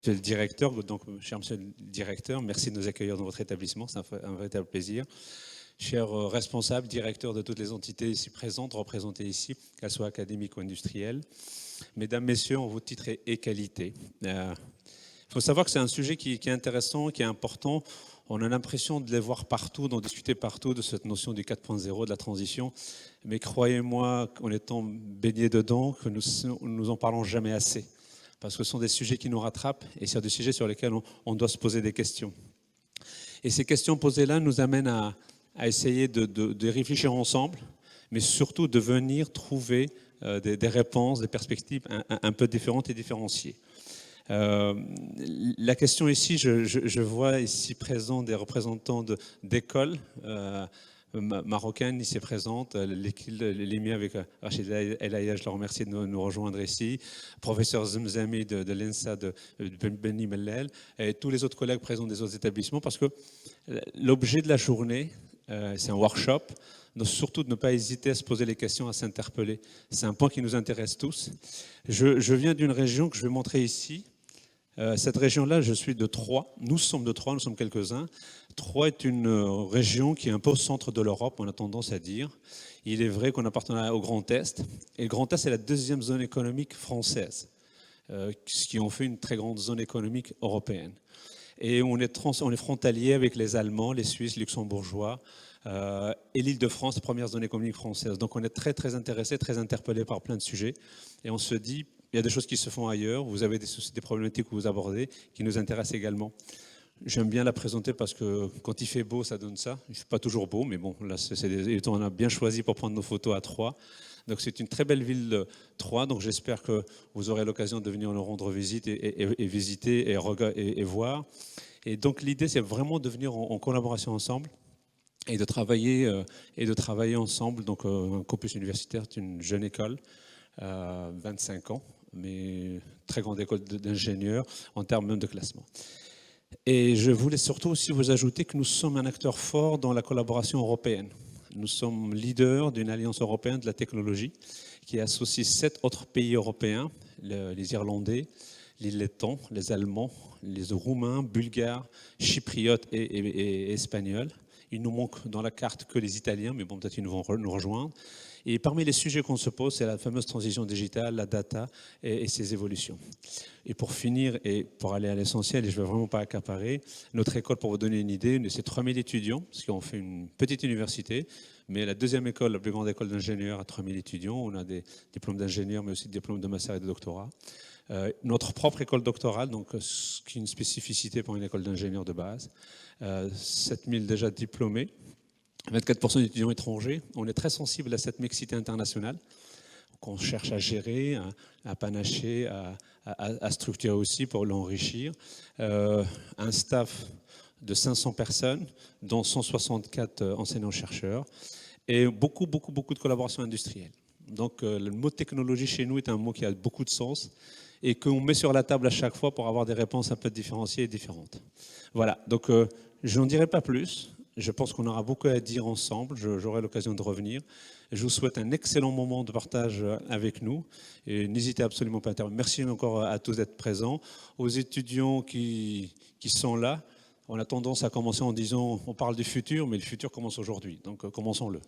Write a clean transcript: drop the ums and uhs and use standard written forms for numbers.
Monsieur le directeur, donc, cher monsieur le directeur, merci de nous accueillir dans votre établissement, c'est un véritable plaisir. Chers responsables, directeurs de toutes les entités ici présentes, représentées ici, qu'elles soient académiques ou industrielles, mesdames, messieurs, en vos titres et qualités. Il faut savoir que c'est un sujet qui est intéressant, qui est important. On a l'impression de les voir partout, d'en discuter partout, de cette notion du 4.0, de la transition. Mais croyez-moi, en étant baignés dedans, que nous en parlons jamais assez. Parce que ce sont des sujets qui nous rattrapent et c'est des sujets sur lesquels on doit se poser des questions. Et ces questions posées-là nous amènent à essayer de réfléchir ensemble, mais surtout de venir trouver des réponses, des perspectives un peu différentes et différenciées. La question ici, je vois ici présent des représentants d'écoles marocaines ici présentes, l'EMI avec Rachid El Aya, je le remercie de nous rejoindre ici, professeur Zemzami de l'ENSA de Beni Mellel, et tous les autres collègues présents des autres établissements, parce que l'objet de la journée, c'est un workshop, donc surtout de ne pas hésiter à se poser les questions, à s'interpeller. C'est un point qui nous intéresse tous. Je viens d'une région que je vais montrer ici. Cette région-là, je suis de Troyes. Nous sommes de Troyes, nous sommes quelques-uns. Troyes est une région qui est un peu au centre de l'Europe, on a tendance à dire. Il est vrai qu'on appartient au Grand Est. Et le Grand Est, c'est la deuxième zone économique française, ce qui en fait une très grande zone économique européenne. Et on est frontalier avec les Allemands, les Suisses, les Luxembourgeois et l'Île-de-France, la première zone économique française. Donc on est très, très intéressé, très interpellé par plein de sujets. Et on se dit, il y a des choses qui se font ailleurs, vous avez des problématiques que vous abordez qui nous intéressent également. J'aime bien la présenter parce que quand il fait beau, ça donne ça. Il ne fait pas toujours beau, mais bon, là, on a bien choisi pour prendre nos photos à Troyes. Donc c'est une très belle ville, Troyes, donc j'espère que vous aurez l'occasion de venir nous rendre visite et visiter et voir. Et donc l'idée, c'est vraiment de venir en collaboration ensemble et de travailler ensemble. Donc un campus universitaire, c'est une jeune école, 25 ans, mais très grande école d'ingénieurs en termes même de classement. Et je voulais surtout aussi vous ajouter que nous sommes un acteur fort dans la collaboration européenne. Nous sommes leaders d'une alliance européenne de la technologie qui associe 7 autres pays européens, les Irlandais, les Lettons, les Allemands, les Roumains, Bulgares, Chypriotes et Espagnols. Il nous manque dans la carte que les Italiens, mais bon, peut-être qu'ils vont nous rejoindre. Et parmi les sujets qu'on se pose, c'est la fameuse transition digitale, la data et ses évolutions. Et pour finir, et pour aller à l'essentiel, et je ne vais vraiment pas accaparer, notre école, pour vous donner une idée, c'est 3000 étudiants, parce qu'on fait une petite université, mais la deuxième école, la plus grande école d'ingénieurs, à 3000 étudiants. On a des diplômes d'ingénieurs, mais aussi des diplômes de master et de doctorat. Notre propre école doctorale, donc ce qui est une spécificité pour une école d'ingénieurs de base. 7000 déjà diplômés, 24% d'étudiants étrangers. On est très sensible à cette mixité internationale qu'on cherche à gérer, à panacher, à structurer aussi pour l'enrichir. Un staff de 500 personnes, dont 164 enseignants-chercheurs, et beaucoup de collaboration industrielle. Donc le mot technologie chez nous est un mot qui a beaucoup de sens et qu'on met sur la table à chaque fois pour avoir des réponses un peu différenciées et différentes. Voilà, donc je n'en dirai pas plus. Je pense qu'on aura beaucoup à dire ensemble. J'aurai l'occasion de revenir. Je vous souhaite un excellent moment de partage avec nous. Et n'hésitez absolument pas à intervenir. Merci encore à tous d'être présents. Aux étudiants qui sont là, on a tendance à commencer en disant on parle du futur, mais le futur commence aujourd'hui. Donc commençons-le.